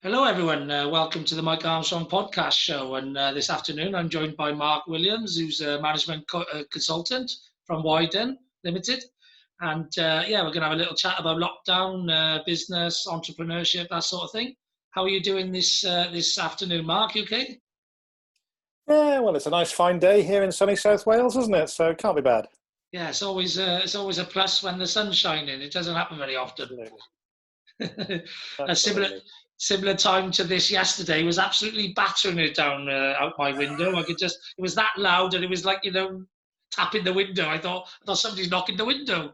Hello, everyone. Welcome to the Mike Armstrong podcast show. And this afternoon, I'm joined by Mark Williams, who's a management consultant from Wyden Limited. And yeah, we're going to have a little chat about lockdown, business, entrepreneurship, that sort of thing. How are you doing this afternoon, Mark? You okay? Yeah, well, it's a nice fine day here in sunny South Wales, isn't it? So it can't be bad. Yeah, it's always a plus when the sun's shining. It doesn't happen very often. Absolutely. A similar Absolutely. similar time to this yesterday was absolutely battering it down out my window. It was that loud, and it was like tapping the window. I thought somebody's knocking the window.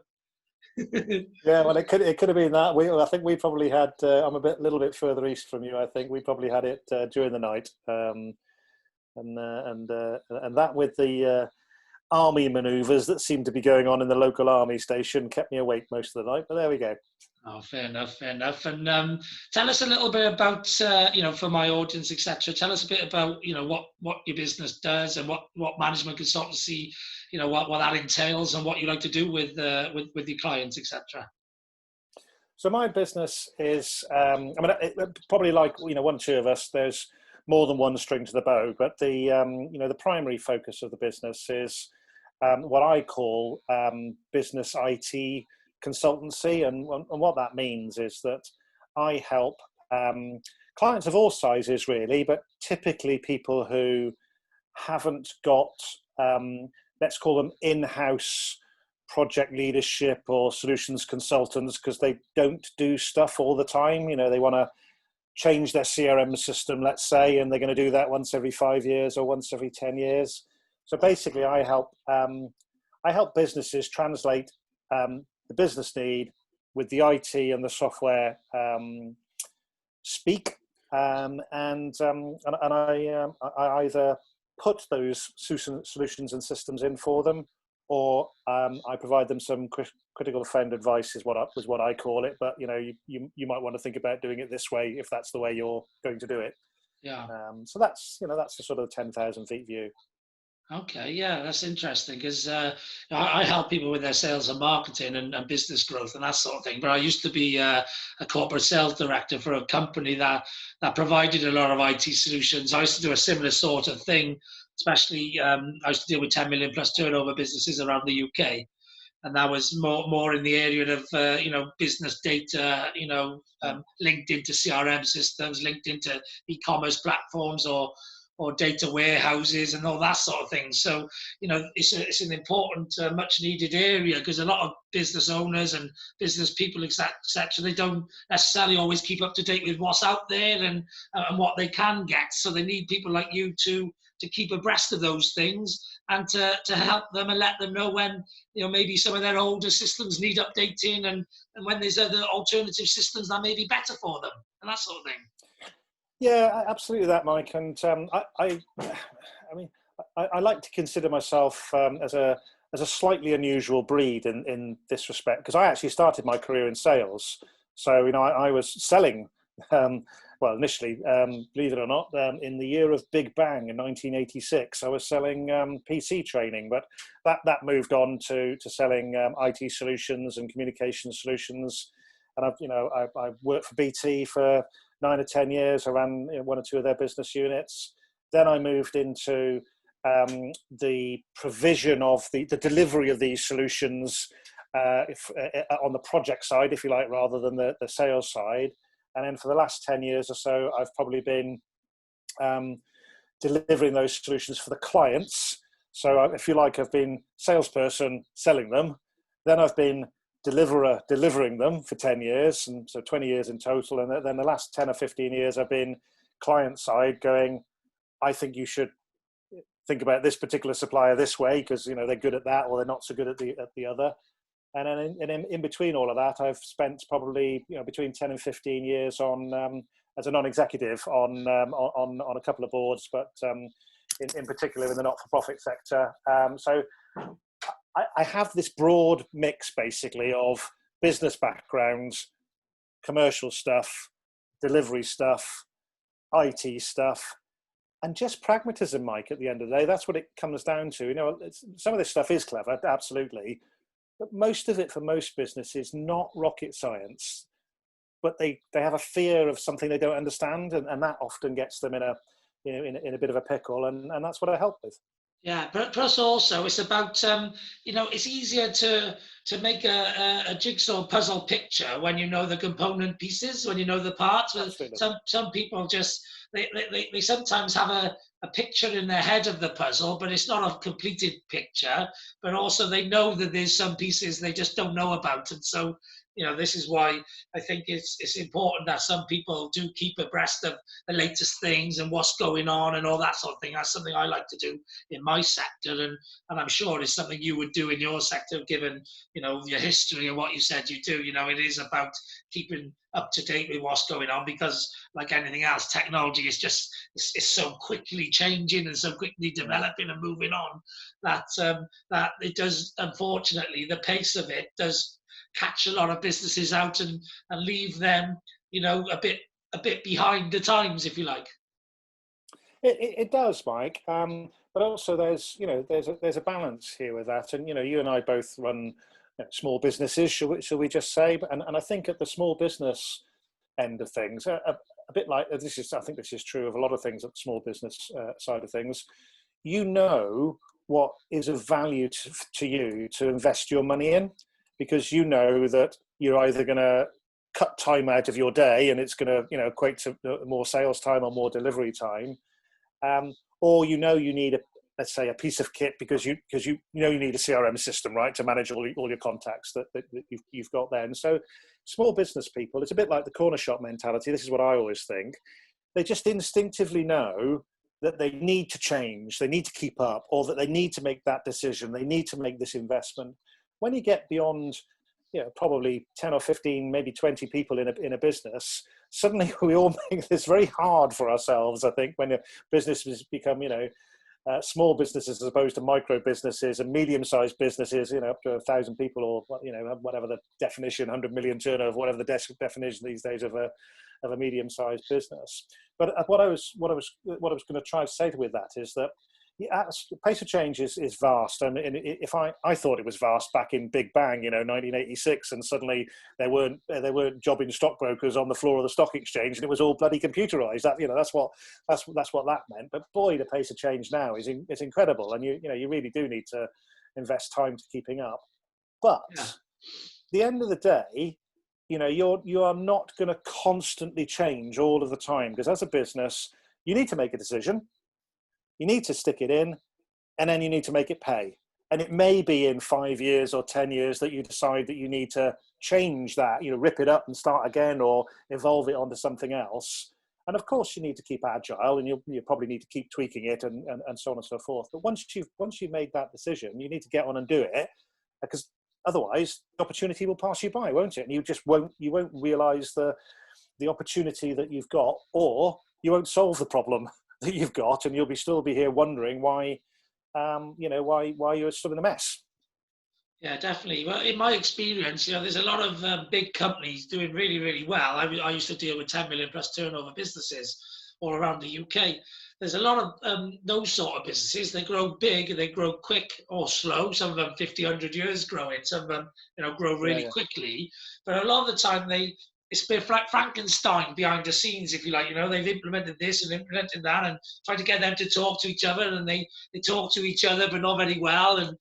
Yeah, well, it could have been that. I think we probably had. I'm little bit further east from you. I think we probably had it during the night, and that with the army manoeuvres that seemed to be going on in the local army station kept me awake most of the night. But there we go. Oh, fair enough, fair enough. And tell us a little bit about, for my audience, etc. Tell us a bit about, what your business does and what management consultancy, what that entails and what you like to do with your clients, etc. So my business is, probably like one or two of us. There's more than one string to the bow, but the primary focus of the business is what I call business IT consultancy, and what that means is that I help clients of all sizes, really, but typically people who haven't got, let's call them in-house project leadership or solutions consultants, because they don't do stuff all the time. They want to change their CRM system, let's say, and they're going to do that once every 5 years or once every 10 years. So basically, I help businesses translate the business need with the IT and the software speak, and I either put those solutions and systems in for them, or I provide them some critical found advice, is what I call it. But you might want to think about doing it this way if that's the way you're going to do it. Yeah. So that's the sort of 10,000 feet view. Okay, yeah, that's interesting because I help people with their sales and marketing and business growth and that sort of thing. But I used to be a corporate sales director for a company that provided a lot of IT solutions. I used to do a similar sort of thing, especially I used to deal with 10 million plus turnover businesses around the UK. And that was more in the area of business data, linked into CRM systems, linked into e-commerce platforms or data warehouses and all that sort of thing. So, it's an important, much needed area because a lot of business owners and business people, etc., they don't necessarily always keep up to date with what's out there and what they can get. So they need people like you to keep abreast of those things and to help them and let them know when, maybe some of their older systems need updating and when there's other alternative systems that may be better for them and that sort of thing. Yeah, absolutely that, Mike. And I like to consider myself as a slightly unusual breed in this respect, because I actually started my career in sales. So I was selling. Well, initially, believe it or not, in the year of Big Bang in 1986, I was selling PC training, but that moved on to selling IT solutions and communication solutions. And I've worked for BT for 9 or 10 years. I ran one or two of their business units. Then I moved into the provision of the delivery of these solutions on the project side, if you like, rather than the sales side. And then for the last 10 years or so, I've probably been delivering those solutions for the clients. So if you like, I've been salesperson selling them. Then I've been deliverer delivering them for 10 years, and so 20 years in total. And then the last 10 or 15 years, I've been client side going, I think you should think about this particular supplier this way because they're good at that, or they're not so good at the other. And then in between all of that, I've spent probably between 10 and 15 years on as a non-executive on a couple of boards, but in particular in the not-for-profit sector. So I have this broad mix basically of business backgrounds, commercial stuff, delivery stuff, IT stuff, and just pragmatism, Mike. At the end of the day, that's what it comes down to. Some of this stuff is clever, absolutely. But most of it for most businesses is not rocket science. but they have a fear of something they don't understand, and that often gets them in a in a bit of a pickle, and that's what I help with. Yeah, but plus also it's about it's easier to make a jigsaw puzzle picture when you know the component pieces, when you know the parts. Absolutely. Some people just they sometimes have a picture in their head of the puzzle, but it's not a completed picture. But also they know that there's some pieces they just don't know about, and so this is why I think it's important that some people do keep abreast of the latest things and what's going on and all that sort of thing. That's something I like to do in my sector, and I'm sure it's something you would do in your sector, given your history and what you said you do. It is about keeping up to date with what's going on, because like anything else, technology is just it's so quickly changing and so quickly developing and moving on that that it does, unfortunately, the pace of it does catch a lot of businesses out and leave them a bit behind the times, if you like. It does, Mike. But also there's a balance here with that, and you and I both run small businesses, shall we just say? And I think at the small business end of things, a bit like this is, I think this is true of a lot of things at the small business side of things. What is of value to you to invest your money in, because that you're either going to cut time out of your day and it's going to equate to more sales time or more delivery time, or you need let's say a piece of kit because you need a CRM system, right, to manage all your contacts that you've got there. And so small business people, it's a bit like the corner shop mentality. This is what I always think. They just instinctively know that they need to change, they need to keep up, or that they need to make that decision, they need to make this investment. When you get beyond probably 10 or 15, maybe 20 people in a business, suddenly we all make this very hard for ourselves, I think, when businesses become, small businesses as opposed to micro businesses and medium-sized businesses, up to 1,000 people, or, whatever the definition, 100 million turnover, whatever the definition these days of a medium-sized business. But what I was going to try to say with that is that the pace of change is vast. And if I thought it was vast back in Big Bang, 1986, and suddenly there weren't jobbing stockbrokers on the floor of the stock exchange, and it was all bloody computerized. That's what that meant. But boy, the pace of change now is incredible, and you really do need to invest time to keeping up. But at the end of the day, you are not going to constantly change all of the time, because as a business, you need to make a decision. You need to stick it in, and then you need to make it pay. And it may be in 5 years or 10 years that you decide that you need to change that, rip it up and start again, or evolve it onto something else. And of course, you need to keep agile, and you probably need to keep tweaking it, and so on and so forth. But once you've made that decision, you need to get on and do it, because otherwise the opportunity will pass you by, won't it? And you won't realize the opportunity that you've got, or you won't solve the problem that you've got, and you'll still be here wondering why you're still in a mess. Yeah, definitely. Well, in my experience, there's a lot of big companies doing really, really well. I used to deal with 10 million plus turnover businesses all around the UK. There's a lot of those sort of businesses. They grow big, they grow quick or slow. Some of them 50, 100 years growing. Some of them, grow really quickly. But a lot of the time, it's been like Frankenstein behind the scenes, if you like. They've implemented this and implemented that, and tried to get them to talk to each other, and they talk to each other, but not very well, and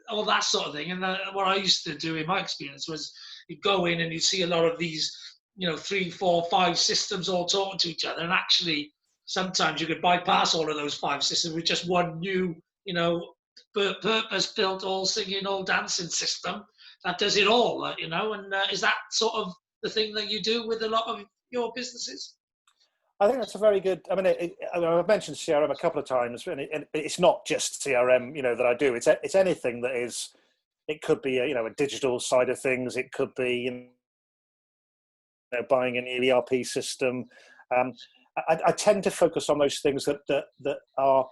all that sort of thing. And what I used to do in my experience was you go in and you see a lot of these, 3, 4, 5 systems all talking to each other, and actually sometimes you could bypass all of those 5 systems with just one new, purpose-built, all singing, all dancing system that does it all, and is that sort of the thing that you do with a lot of your businesses? I think that's a very good. I've mentioned CRM a couple of times, and it's not just CRM, that I do. It's anything that is. It could be a digital side of things. It could be buying an ERP system. I tend to focus on those things that are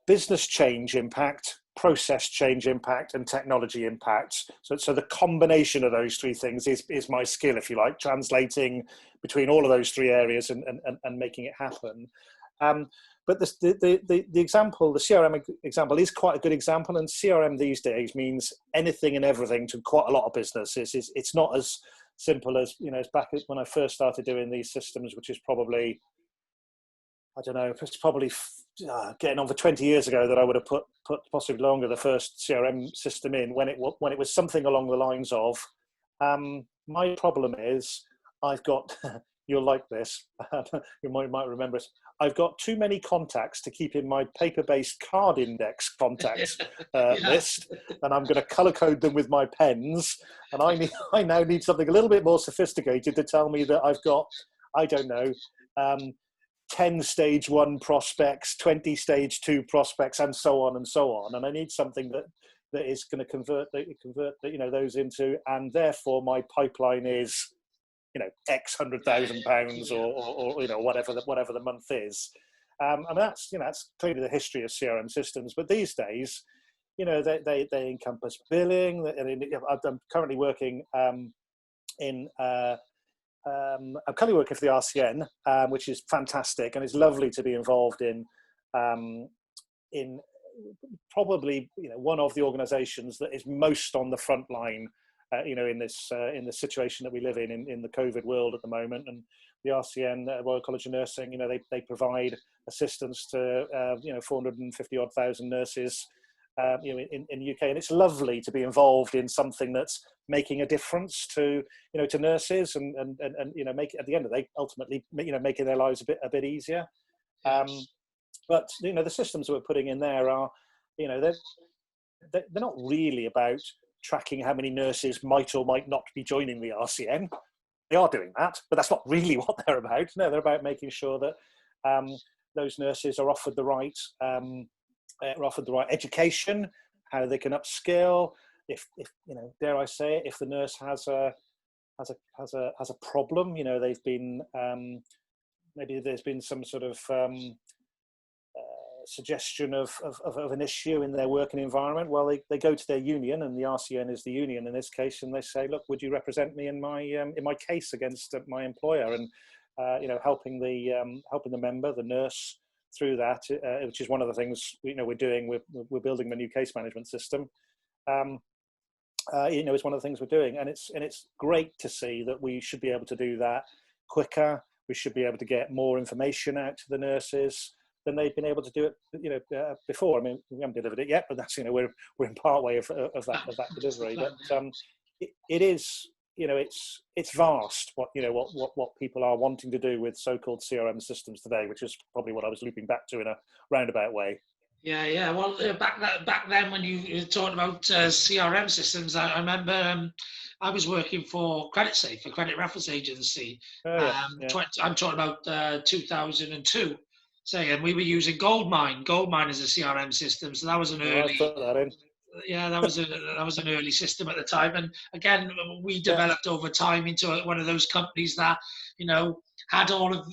business change impact, process change impact, and technology impact. So the combination of those 3 things is my skill, if you like, translating between all of those 3 areas and making it happen. But the example, the CRM example, is quite a good example. And CRM these days means anything and everything to quite a lot of businesses. It's not as simple as, as back when I first started doing these systems, which is probably, I don't know, it's probably getting on for 20 years ago, that I would have put possibly longer, the first CRM system in, when it was something along the lines of, my problem is I've got, you'll like this, you might remember it, I've got too many contacts to keep in my paper-based card index contacts list, and I'm going to color code them with my pens, and I now need something a little bit more sophisticated to tell me that I've got, I don't know, 10 stage 1 prospects, 20 stage 2 prospects, and so on and so on. And I need something that is going to convert those into, and therefore my pipeline is, X £100,000 or whatever the month is. And that's clearly the history of CRM systems. But these days, they encompass billing. I'm currently working I'm currently working for the RCN, which is fantastic, and it's lovely to be involved in probably one of the organisations that is most on the front line, in this situation that we live in the COVID world at the moment. And the RCN, Royal College of Nursing, they provide assistance to 450 odd thousand nurses. In the UK, and it's lovely to be involved in something that's making a difference to nurses and make, at the end of the day, ultimately making their lives a bit easier. But the systems that we're putting in there are, they're not really about tracking how many nurses might or might not be joining the RCN. They are doing that, but that's not really what they're about. No, they're about making sure that those nurses are offered the right education, how they can upskill. If dare I say it, if the nurse has a problem, they've been maybe there's been some sort of suggestion of an issue in their working environment. Well, they go to their union, and the RCN is the union in this case, and they say, look, would you represent me in my case against my employer? And helping the member, the nurse, through that, which is one of the things we're doing. We're building a new case management system. It's one of the things we're doing, and it's great to see that we should be able to do that quicker. We should be able to get more information out to the nurses than they've been able to do it, before. I mean, we haven't delivered it yet, but that's we're in part way of that delivery. But it is. It's vast what people are wanting to do with so-called CRM systems today, which is probably what I was looping back to in a roundabout way. Yeah. Well, back then when you talked about CRM systems, I remember I was working for CreditSafe, a credit reference agency. I'm talking about 2002. And we were using Goldmine. Goldmine is a CRM system, so that was an early. Put that in. Yeah, that was an early system at the time, and again, we developed over time into one of those companies that had all of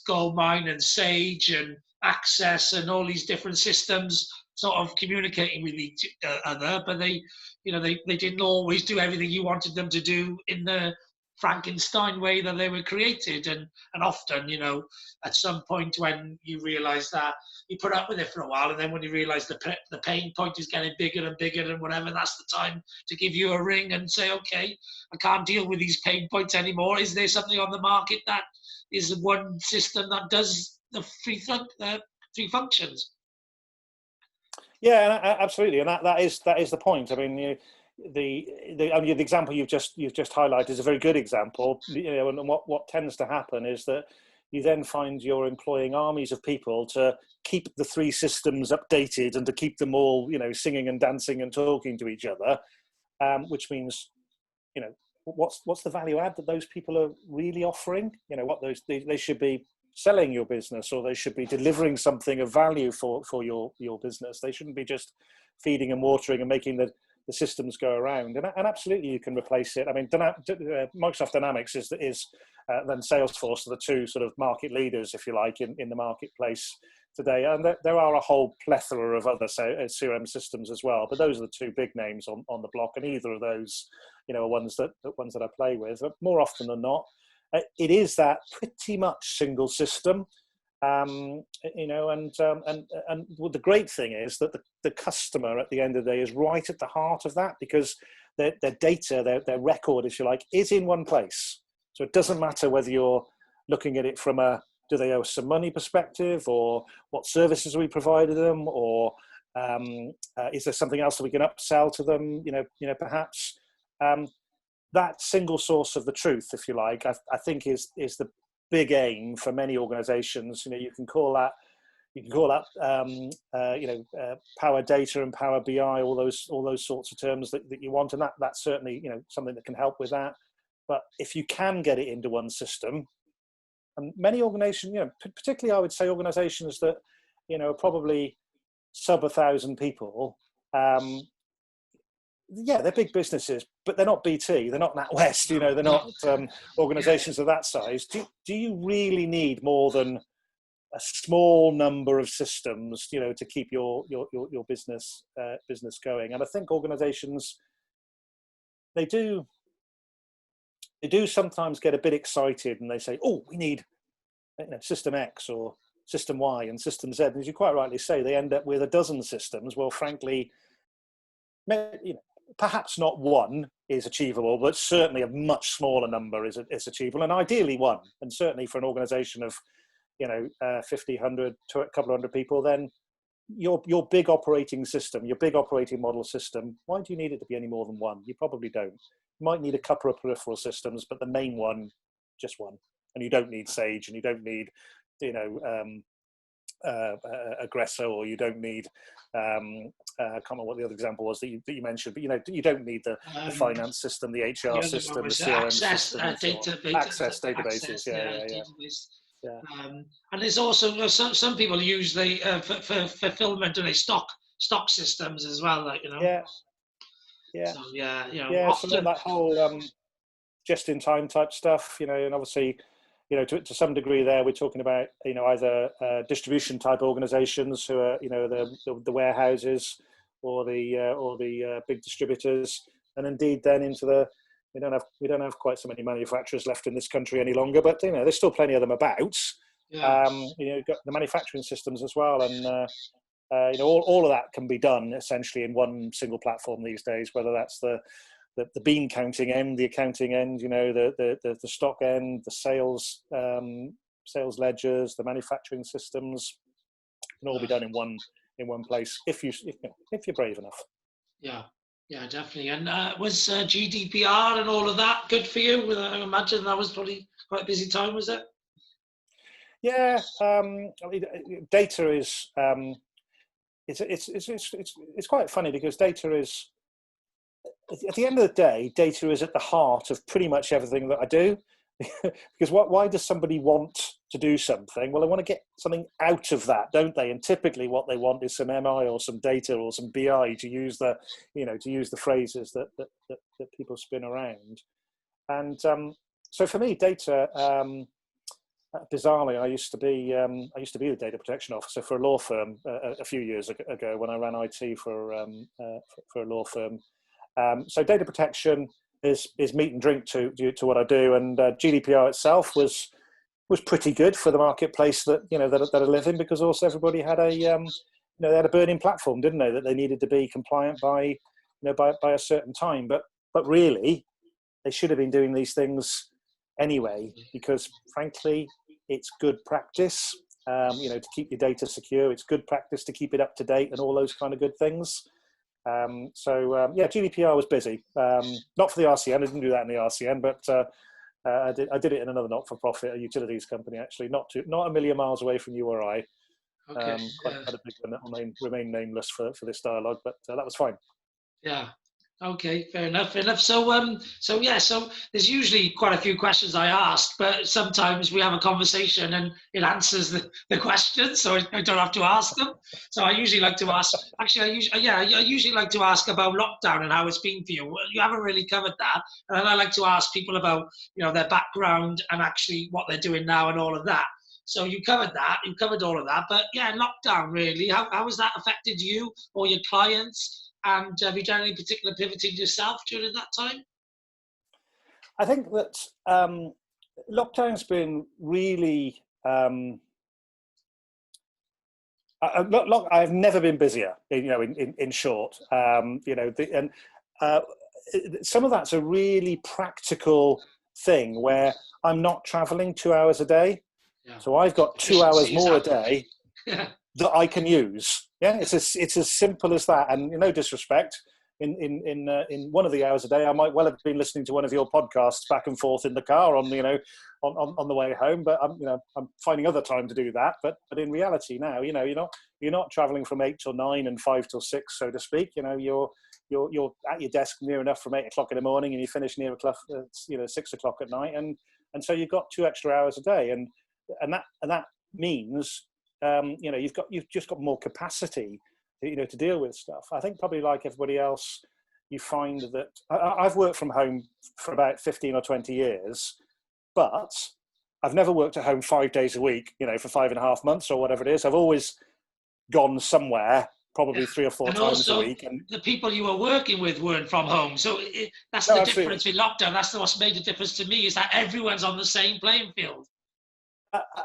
Goldmine and Sage and Access and all these different systems sort of communicating with each other, but they didn't always do everything you wanted them to do in the Frankenstein way that they were created, and often at some point when you realize that you put up with it for a while, and then when you realize the pain point is getting bigger and bigger and whatever, that's the time to give you a ring and say, okay, I can't deal with these pain points anymore. Is there something on the market that is one system that does the three functions? Yeah, absolutely, and that is the point. I mean, the example you've just highlighted is a very good example. And what tends to happen is that you then find you're employing armies of people to keep the three systems updated and to keep them all, singing and dancing and talking to each other, which means, what's the value add that those people are really offering? They should be selling your business, or they should be delivering something of value for your business. They shouldn't be just feeding and watering and making the systems go around. And absolutely, you can replace it. I mean, Microsoft Dynamics is then Salesforce are the two sort of market leaders, if you like, in the marketplace today. And there are a whole plethora of other CRM systems as well, but those are the two big names on the block. And either of those, are ones that I play with. But more often than not, it is that pretty much single system. And the great thing is that the customer at the end of the day is right at the heart of that, because their data, their record, if you like, is in one place. So it doesn't matter whether you're looking at it from a, do they owe us some money perspective, or what services we provided them, or is there something else that we can upsell to them? Perhaps that single source of the truth, if you like, I think is the big aim for many organisations. You can call that Power Data and Power BI, all those sorts of terms that you want, and that's certainly something that can help with that. But if you can get it into one system, and many organisations, particularly I would say organisations that are probably sub 1,000 people, they're big businesses, but they're not BT, they're not NatWest, they're not organisations of that size. Do you really need more than a small number of systems, to keep your business going? And I think organisations, they do sometimes get a bit excited, and they say, "Oh, we need system X or system Y and system Z." And as you quite rightly say, they end up with a dozen systems. Well, frankly, perhaps not one is achievable, but certainly a much smaller number is achievable, and ideally one. And certainly for an organisation of 50, 100 to a couple of hundred people, then your big operating system, your big operating model system, why do you need it to be any more than one? You probably don't. You might need a couple of peripheral systems, but the main one, just one. And you don't need Sage, and you don't need Aggressor, or you don't need I can't remember what the other example was that you mentioned, but you don't need the finance system, the HR system, the CRM system, access databases. Database. Yeah. And there's also some people use the for fulfillment, and they stock systems as well, Yeah. So often, so that whole just in time type stuff, and obviously, to some degree there, we're talking about, either distribution type organizations who are, the warehouses, or the big distributors, and indeed then into we don't have quite so many manufacturers left in this country any longer, but there's still plenty of them about. Yeah. You've got the manufacturing systems as well, and all of that can be done essentially in one single platform these days, whether that's the bean counting end, the accounting end, the stock end, the sales ledgers, the manufacturing systems, can all be done in one place if you're brave enough. Yeah, definitely. And was GDPR and all of that good for you? I imagine that was probably quite a busy time, was it? Yeah, data is it's quite funny, because data is, at the end of the day, data is at the heart of pretty much everything that I do. Because why does somebody want to do something? Well, they want to get something out of that, don't they? And typically what they want is some MI or some data or some BI, to use the phrases that people spin around. And so for me, data, bizarrely, I used to be the data protection officer for a law firm a few years ago, when I ran IT for a law firm. So data protection is meat and drink to what I do, and GDPR itself was pretty good for the marketplace that I live in, because also everybody had they had a burning platform, didn't they, that they needed to be compliant by a certain time. But really, they should have been doing these things anyway, because frankly, it's good practice, to keep your data secure. It's good practice to keep it up to date, and all those kind of good things. GDPR was busy. Not for the RCN. I didn't do that in the RCN, but I did it in another not-for-profit, a utilities company, actually, not a million miles away from you or I. Okay. Quite a big one that will remain nameless for this dialogue, but that was fine. Yeah. Okay, fair enough. So there's usually quite a few questions I ask, but sometimes we have a conversation and it answers the questions, so I don't have to ask them. So I usually like to ask. Actually, I usually like to ask about lockdown and how it's been for you. Well, you haven't really covered that, and then I like to ask people about their background and actually what they're doing now and all of that. So you covered that. You covered all of that, but yeah, lockdown really. How has that affected you or your clients? And have you done any particular pivoting yourself during that time? I think that lockdown's been really. I've never been busier. In short, some of that's a really practical thing where I'm not traveling 2 hours a day. Yeah. So I've got 2 hours Efficiency is more a happening. day that I can use. Yeah, it's as simple as that. And no disrespect, in one of the hours a day, I might well have been listening to one of your podcasts back and forth in the car on on the way home. But I'm finding other time to do that. But in reality now, you're not traveling from 8 till 9 and 5 till 6, so to speak. You're at your desk near enough from 8 o'clock in the morning, and you finish near 6 o'clock at night, and so you've got 2 extra hours a day, and that means you've just got more capacity to deal with stuff. I think probably like everybody else, you find that I've worked from home for about 15 or 20 years, but I've never worked at home 5 days a week, for 5.5 months or whatever it is. I've always gone somewhere, probably 3 or 4 And times a also, week. And the people you were working with weren't from home. So that's no, the absolutely. difference with lockdown. That's what's made the difference to me, is that everyone's on the same playing field.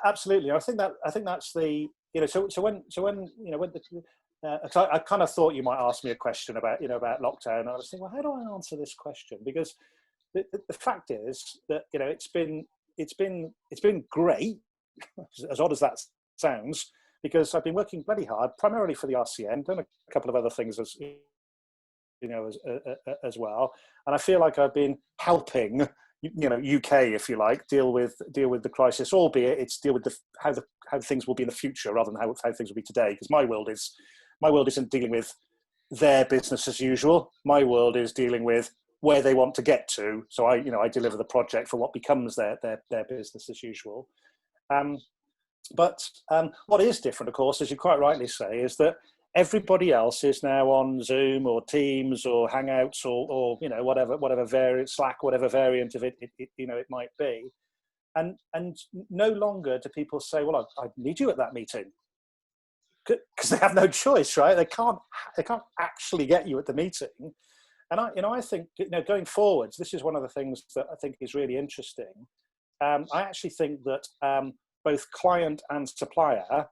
Absolutely. I think that's the, so when I kind of thought you might ask me a question about lockdown. And I was thinking, well, how do I answer this question? Because the fact is that it's been great, as odd as that sounds, because I've been working bloody hard, primarily for the RCN, done a couple of other things as well, and I feel like I've been helping UK, if you like, deal with the crisis, albeit it's deal with how things will be in the future rather than how things will be today. Because my world isn't dealing with their business as usual. My world is dealing with where they want to get to. So I deliver the project for what becomes their business as usual. But what is different, of course, as you quite rightly say, is that everybody else is now on Zoom or Teams or Hangouts or whatever variant, Slack, whatever variant of it might be, and no longer do people say, well, I need you at that meeting, because they have no choice, right? They can't actually get you at the meeting. And I think going forwards, this is one of the things that I think is really interesting. I actually think that both client and supplier,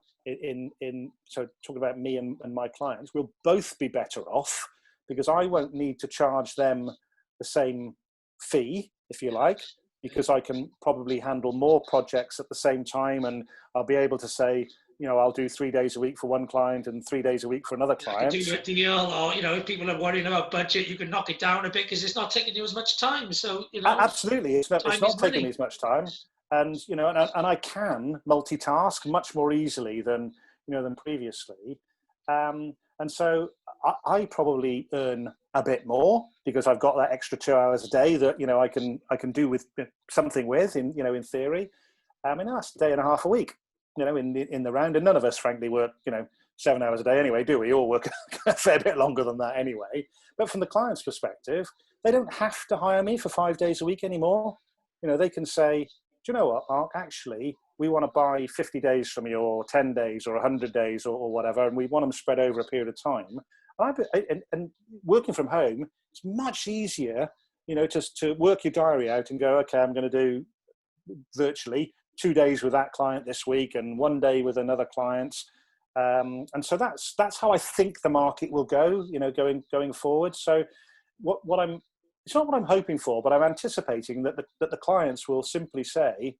so talking about me and my clients, will both be better off, because I won't need to charge them the same fee, if you like, because I can probably handle more projects at the same time, and I'll be able to say, I'll do 3 days a week for one client and 3 days a week for another client. You can do a deal, or if people are worrying about budget, you can knock it down a bit because it's not taking you as much time. So absolutely, it's not taking me as much time. And and I can multitask much more easily than previously, and so I probably earn a bit more because I've got that extra 2 hours a day that I can do with something with in theory. That's a day and a half a week, in the round, and none of us frankly work 7 hours a day anyway, do we? All work a fair bit longer than that anyway. But from the client's perspective, they don't have to hire me for 5 days a week anymore. They can say, do you know what, Mark, actually, we want to buy 50 days from you, or 10 days, or 100 days, or whatever, and we want them spread over a period of time. And working from home, it's much easier, to work your diary out and go, okay, I'm going to do virtually 2 days with that client this week and 1 day with another client. And so that's how I think the market will go, going forward. So it's not what I'm hoping for, but I'm anticipating that the clients will simply say,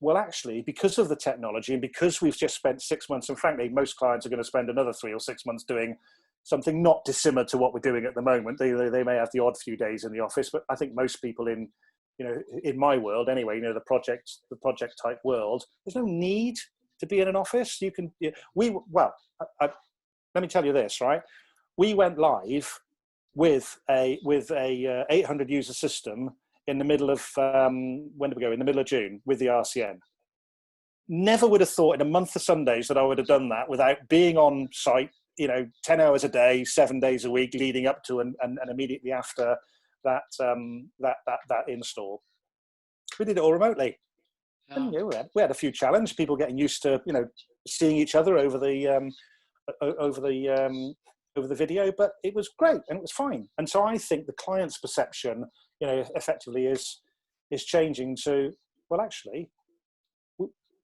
well, actually, because of the technology and because we've just spent 6 months, and frankly, most clients are going to spend another 3 or 6 months doing something not dissimilar to what we're doing at the moment. They may have the odd few days in the office, but I think most people in my world anyway, the project type world, there's no need to be in an office. You can, let me tell you this, right? We went live with a 800 user system in the middle of when did we go? In the middle of June with the RCN. Never would have thought in a month of Sundays that I would have done that without being on site, 10 hours a day, 7 days a week, leading up to and immediately after that install. We did it all remotely. Yeah. And we had a few challenges. People getting used to seeing each other over the video, but it was great and it was fine. And so I think the client's perception, effectively is changing to, well, actually,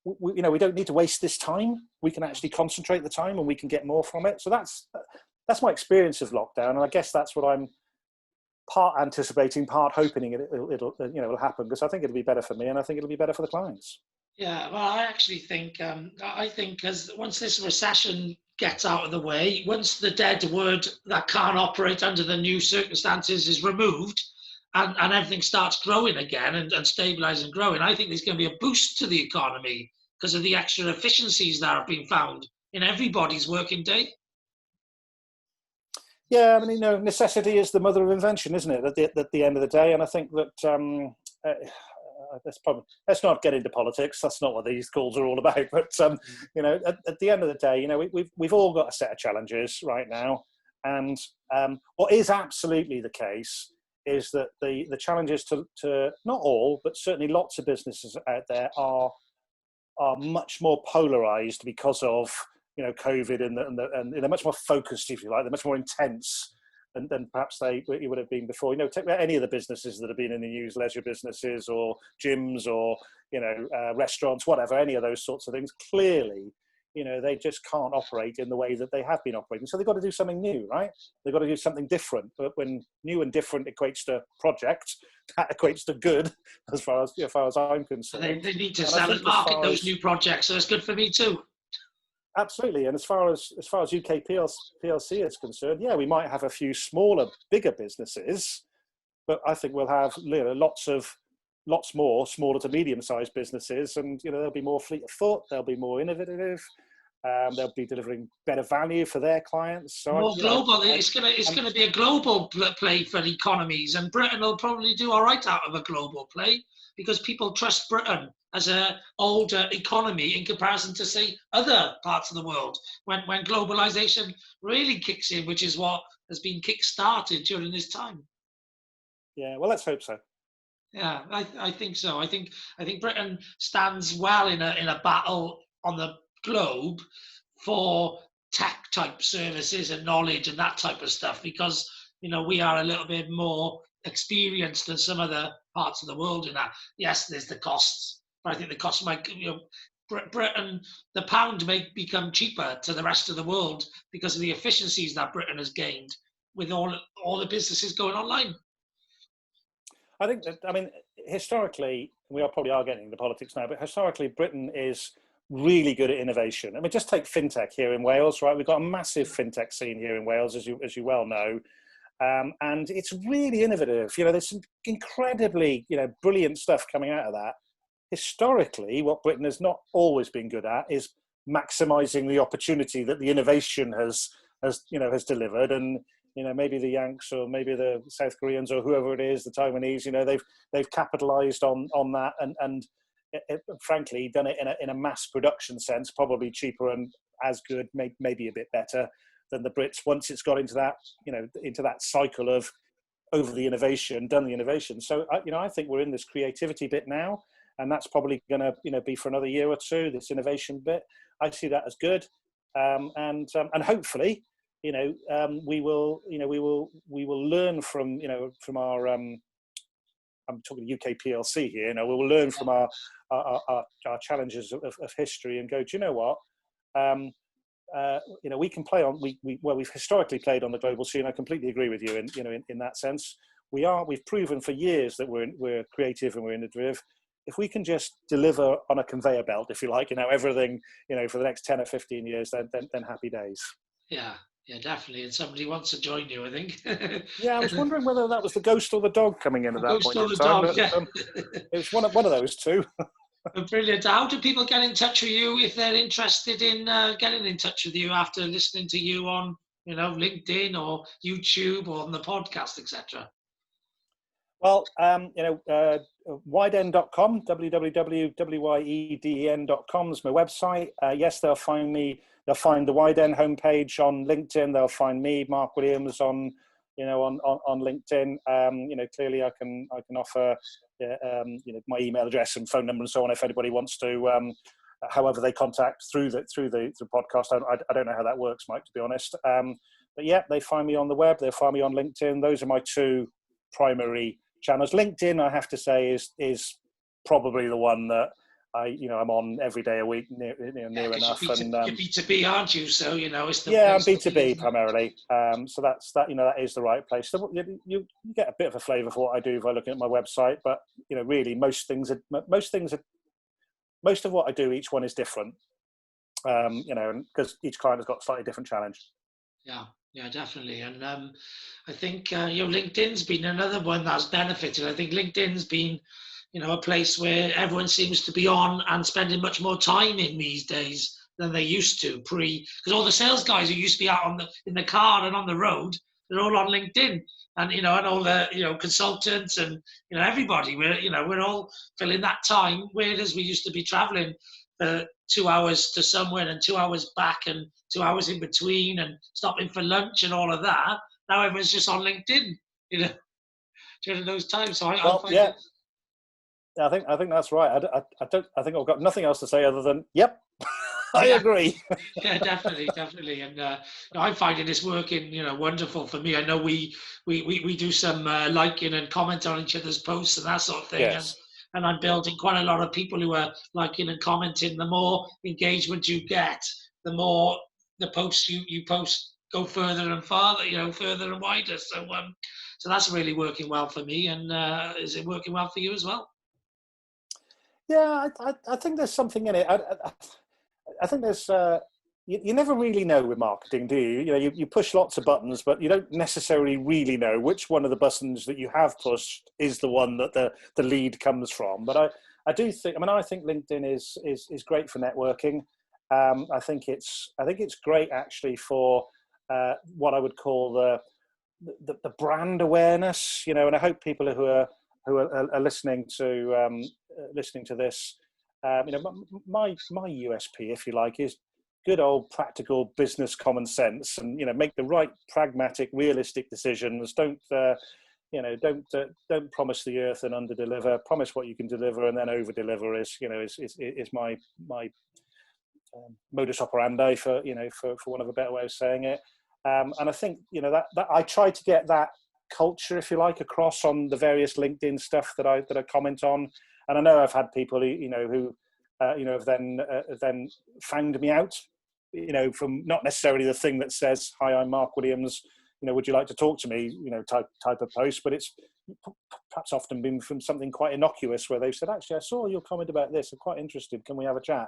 we don't need to waste this time. We can actually concentrate the time and we can get more from it. So that's my experience of lockdown, and I guess that's what I'm part anticipating, part hoping it'll happen, because I think it'll be better for me, and I think it'll be better for the clients. Yeah, well, I actually think as once this recession gets out of the way, once the dead word that can't operate under the new circumstances is removed, and everything starts growing again and stabilising and growing, I think there's going to be a boost to the economy because of the extra efficiencies that have been found in everybody's working day. Yeah, I mean, necessity is the mother of invention, isn't it? At the end of the day, and I think that let's not get into politics. That's not what these calls are all about. But at the end of the day, we've all got a set of challenges right now, and what is absolutely the case is that the challenges to not all, but certainly lots of businesses out there are much more polarized because of COVID, and they're much more focused, if you like. They're much more intense than perhaps they would have been before. Take any of the businesses that have been in the news, leisure businesses or gyms or restaurants, whatever, any of those sorts of things. Clearly, they just can't operate in the way that they have been operating. So they've got to do something new, right? They've got to do something different. But when new and different equates to project, that equates to good, as far as I'm concerned. They need to sell and market those new projects, so it's good for me too. Absolutely, and as far as UK PLC is concerned, yeah, we might have a few bigger businesses, but I think we'll have lots more smaller to medium-sized businesses, and there'll be more fleet of foot, they'll be more innovative, they'll be delivering better value for their clients. So more global. It's going to be a global play for economies, and Britain will probably do all right out of a global play because people trust Britain as an older economy in comparison to, say, other parts of the world when globalization really kicks in, which is what has been kick-started during this time. Yeah, well, let's hope so. Yeah, I think so. I think Britain stands well in a battle on the globe for tech type services and knowledge and that type of stuff, because we are a little bit more experienced than some other parts of the world in that. Yes, there's the costs, but I think the costs might, Britain, the pound may become cheaper to the rest of the world because of the efficiencies that Britain has gained with all the businesses going online. I think that, historically, we probably are getting into politics now, but historically, Britain is really good at innovation. Just take fintech here in Wales, right? We've got a massive fintech scene here in Wales, as you well know, and it's really innovative. There's some incredibly, brilliant stuff coming out of that. Historically, what Britain has not always been good at is maximising the opportunity that the innovation has delivered, and maybe the Yanks or maybe the South Koreans or whoever it is, the Taiwanese, they've capitalised on that and frankly done it in a mass production sense, probably cheaper and as good, maybe a bit better than the Brits. Once it's got into that cycle of over the innovation, done the innovation. So I think we're in this creativity bit now, and that's probably going to be for another year or two. This innovation bit, I see that as good, and hopefully. We will learn from our. I'm talking UK PLC here. We will learn from our challenges of history and go. Do you know what? We can play on. We've historically played on the global scene. I completely agree with you. In that sense, we've proven for years that we're creative and we're innovative. If we can just deliver on a conveyor belt, if you like, everything, for the next 10 or 15 years, then happy days. Yeah, definitely. And somebody wants to join you, I think. Yeah, I was wondering whether that was the ghost or the dog coming in at that point in time. Dog, yeah. It was one of those two. Brilliant. How do people get in touch with you if they're interested in getting in touch with you after listening to you on, LinkedIn or YouTube or on the podcast, etc.? Well, widend.com, www.wyeden.com is my website. Yes, they'll find me. They'll find the Widend homepage on LinkedIn. They'll find me, Mark Williams, on LinkedIn. Clearly I can offer, my email address and phone number and so on if anybody wants to. However, they contact through the podcast. I don't know how that works, Mike, to be honest. But yeah, they find me on the web. They find me on LinkedIn. Those are my two primary channels. LinkedIn, I have to say, is probably the one that I'm on every day a week, near enough. You're B2B, aren't you? So, it's the yeah, I'm place to be, B2B isn't it? primarily. So that is the right place. So you get a bit of a flavour for what I do by looking at my website. But really, most of what I do, each one is different. Because each client has got a slightly different challenge. Yeah, definitely. And I think LinkedIn's been another one that's benefited. I think LinkedIn's been a place where everyone seems to be on and spending much more time in these days than they used to because all the sales guys who used to be out in the car and on the road, they're all on LinkedIn, and and all the consultants and everybody. We're all filling that time, whereas we used to be traveling for 2 hours to somewhere and 2 hours back and 2 hours in between and stopping for lunch and all of that. Now everyone's just on LinkedIn, during those times. So I find it. I think that's right. I think I've got nothing else to say other than yep. I agree. Yeah, definitely, and I'm finding this working, wonderful for me. I know we do some liking and comment on each other's posts and that sort of thing, Yes. and I'm building quite a lot of people who are liking and commenting. The more engagement you get, the more the posts you post go further and farther, further and wider. So that's really working well for me. And is it working well for you as well? Yeah, I think there's something in it. I think there's you never really know with marketing, do you? You push lots of buttons, but you don't necessarily really know which one of the buttons that you have pushed is the one that the lead comes from. But I do think, I think LinkedIn is great for networking. I think it's great actually for what I would call the brand awareness, and I hope people who are listening to this, my USP, if you like, is good old practical business common sense, and make the right pragmatic, realistic decisions. Don't promise the earth and underdeliver. Promise what you can deliver, and then overdeliver is my modus operandi, for want of a better way of saying it. And I think that I try to get that culture, if you like, across on the various LinkedIn stuff that I comment on. And I know I've had people who have then found me out, from not necessarily the thing that says, "Hi, I'm Mark Williams, would you like to talk to me?" Type of post, but it's perhaps often been from something quite innocuous where they've said, "Actually, I saw your comment about this. I'm quite interested. Can we have a chat?"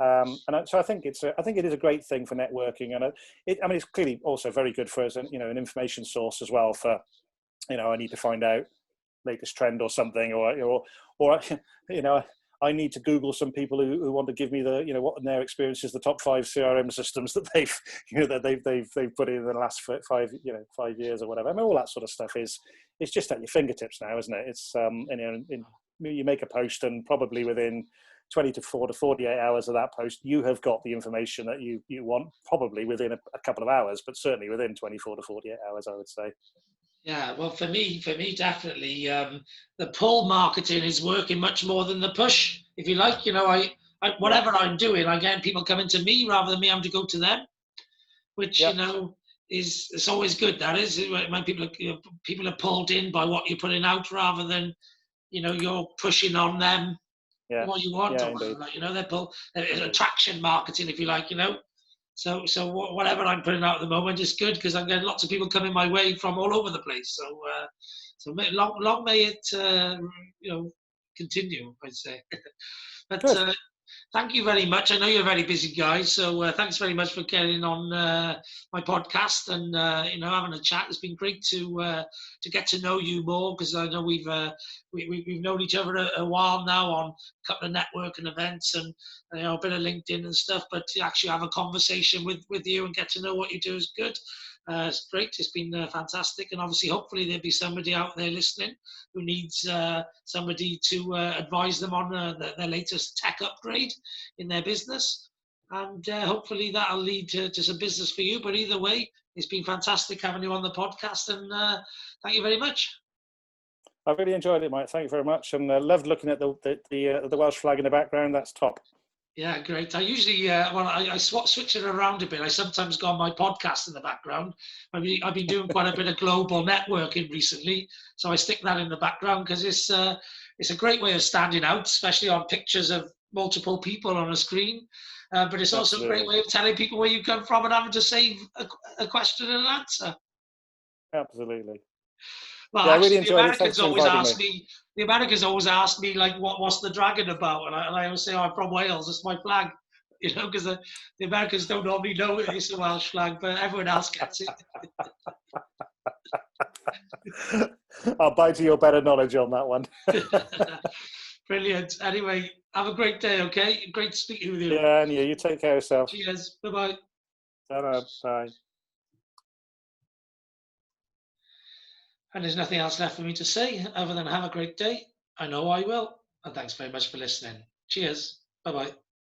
So I think it is a great thing for networking, and it's clearly also very good for an information source as well. For I need to find out latest trend or something, or I need to Google some people who want to give me what in their experience is the top 5 CRM systems that they've put in the last 5 years or whatever. All that sort of stuff is just at your fingertips now, isn't it? It's you make a post, and probably within 24 to 48 hours of that post, you have got the information that you want, probably within a couple of hours, but certainly within 24 to 48 hours, I would say. Yeah, well, for me, definitely, the pull marketing is working much more than the push. If you like, whatever I'm doing, I get people coming to me rather than me having to go to them, which it's always good. That is when people are pulled in by what you're putting out rather than you're pushing on them what you want. They're attraction marketing, if you like, So whatever I'm putting out at the moment is good because I'm getting lots of people coming my way from all over the place. So long may it continue, I'd say. But thank you very much. I know you're a very busy guy, so thanks very much for getting on my podcast and having a chat. It's been great to get to know you more because I know we've known each other a while now on a couple of networking events and a bit of LinkedIn and stuff. But to actually have a conversation with you and get to know what you do is good. It's great. It's been fantastic, and obviously, hopefully, there'll be somebody out there listening who needs somebody to advise them on their latest tech upgrade in their business, and hopefully that'll lead to some business for you. But either way, it's been fantastic having you on the podcast, and thank you very much. I really enjoyed it, Mike. Thank you very much, and loved looking at the Welsh flag in the background. That's top. Yeah, great. I usually, I switch it around a bit. I sometimes go on my podcast in the background. I've been doing quite a bit of global networking recently, so I stick that in the background because it's a great way of standing out, especially on pictures of multiple people on a screen, but it's also a great Absolutely. way of telling people where you come from and having to save a question and an answer. Absolutely. Well, Yeah, I really actually, enjoyed it. Thanks for inviting me. The Americans always ask me, like, what's the dragon about? And I always say, oh, I'm from Wales, it's my flag. Because the Americans don't normally know it's a Welsh flag, but everyone else gets it. I'll bite to your better knowledge on that one. Brilliant. Anyway, have a great day, okay? Great speaking with you. Yeah, and you take care of yourself. Cheers. Bye-bye. Ta-ra. Bye. And there's nothing else left for me to say other than have a great day. I know I will. And thanks very much for listening. Cheers. Bye-bye.